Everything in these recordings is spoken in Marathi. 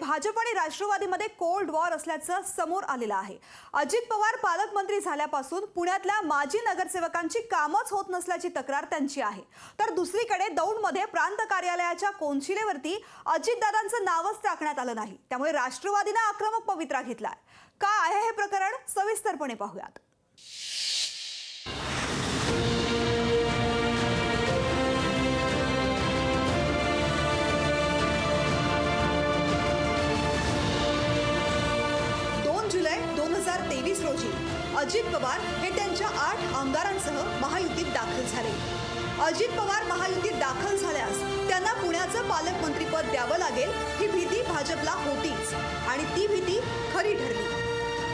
भाजप आणि राष्ट्रवादीमध्ये कोल्ड वॉर असल्याचं समोर आलेलं आहे। अजित पवार पालकमंत्री झाल्यापासून पुण्यातल्या माजी नगरसेवकांची कामच होत नसल्याची तक्रार त्यांची आहे। तर दुसरीकडे दौंडमध्ये प्रांत कार्यालयाच्या कोनशिलेवरती अजितदादांचं नावच टाकण्यात आलं नाही। त्यामुळे राष्ट्रवादीने आक्रमक पवित्रा घेतलाय। काय आहे हे प्रकरण सविस्तरपणे पाहूयात। जुलै 2023 रोजी अजित पवार हे त्यांच्या 8 आमदारांसह महायुतीत दाखल झाले। अजित पवार महायुतीत दाखल झाल्यास त्यांना पुण्याचं पालकमंत्रीपद द्यावं लागेल ही भीती भाजपला होतीच आणि ती भीती खरी ठरली।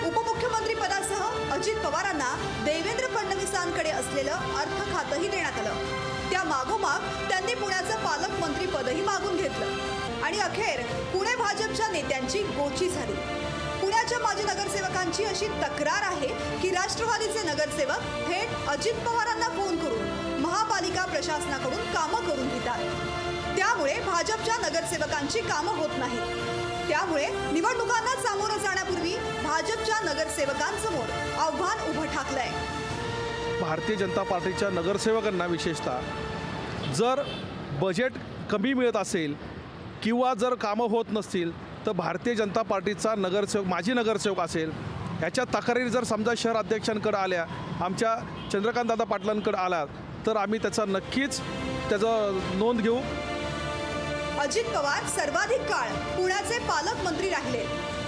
उपमुख्यमंत्री पदासह अजित पवारांना देवेंद्र फडणवीसांकडे असलेलं अर्थ खातंही देण्यात आलं। त्या मागोमाग त्यांनी पुण्याचं पालकमंत्रीपदही मागून घेतलं आणि अखेर पुणे भाजपच्या नेत्यांची गोची झाली। पुण्याच्या माजी नगरसेवकांची अशी तक्रार आहे की राष्ट्रवादीचे नगरसेवक थेट अजित पवारांना फोन करून महापालिका प्रशासनाकडून कामं करून घेतात। त्यामुळे भाजपच्या नगरसेवकांची कामं होत नाहीत। त्यामुळे निवडणुकांना सामोरं जाण्यापूर्वी भाजपच्या नगरसेवकांसमोर आव्हान उभं ठाकलंय। भारतीय जनता पार्टीच्या नगरसेवकांना विशेषतः जर बजेट कमी मिळत असेल किंवा जर कामं होत नसतील तर भारतीय जनता पार्टीचा नगरसेवक माजी नगरसेवक असेल ह्याच्या तक्रारी जर समजा शहर अध्यक्षांकडे आल्या, आमच्या चंद्रकांतदादा पाटलांकडे आला तर आम्ही त्याचा नक्कीच त्याचं नोंद घेऊ। अजित पवार सर्वाधिक काळ पुण्याचे पालकमंत्री राहिले।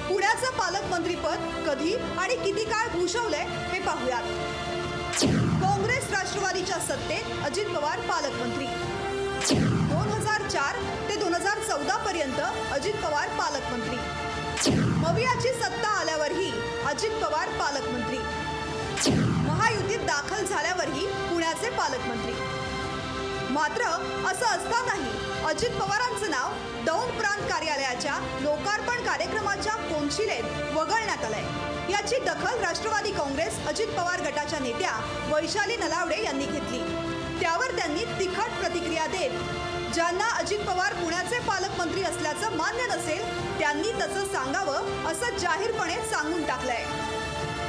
पुण्याचं पालकमंत्रीपद कधी आणि किती काळ भूषवलंय हे पाहूयात। काँग्रेस राष्ट्रवादीच्या सत्तेत अजित पवार पालकमंत्री। 2004 ते 2014 पर्यंत अजित पवार पालकमंत्री। मवियाची सत्ता आल्यावरही अजित पवार पालकमंत्री। महायुतीत दाखल झाल्यावरही पुण्याचे पालकमंत्री। मात्र असं असतानाही अजित पवारांचं नाव दौंड प्रांत कार्यालयाच्या लोकार्पण कार्यक्रमाच्या कोनशिलेत वगळण्यात आलंय। याची दखल राष्ट्रवादी काँग्रेस अजित पवार गटाच्या नेत्या वैशाली नलावडे यांनी घेतली। त्यावर त्यांनी तिखट प्रतिक्रिया देत ज्यांना अजित पवार पुण्याचे पालकमंत्री असल्याचं मान्य नसेल त्यांनी तसं सांगावं असं जाहीरपणे सांगून टाकलंय।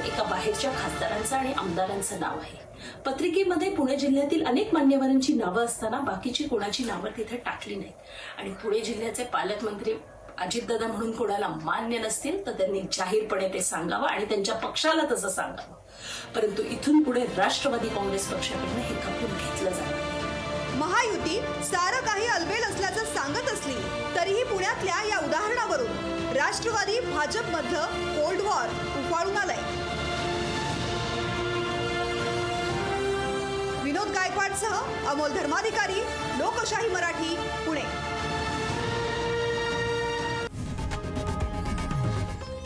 एका बाहेरच्या खासदारांचं आणि आमदारांचं नाव आहे। पत्रिकेमध्ये पुणे जिल्ह्यातील अनेक मान्यवरांची नावं असताना बाकीची कोणाची नावं तिथे टाकली नाहीत आणि पुणे जिल्ह्याचे पालकमंत्री अजितदादा म्हणून कोणाला मान्य नसतील तर त्यांनी जाहीरपणे ते सांगावं आणि त्यांच्या पक्षाला तसं सांगावं। परंतु इथून पुढे राष्ट्रवादी काँग्रेस पक्षाकडून हे खपवून घेतलं जाणार नाही। महायुती सारं काही अलबेल असल्याचं सांगत असली तरीही पुण्यातल्या या उदाहरणावरून राष्ट्रवादी भाजपमधलं कोल्ड वॉर उफाळून आलंय। विनोद गायकवाडसह अमोल धर्माधिकारी, लोकशाही मराठी, पुणे।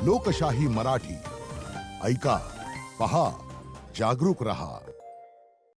लोकशाही मराठी ऐका, पहा, जागरूक रहा।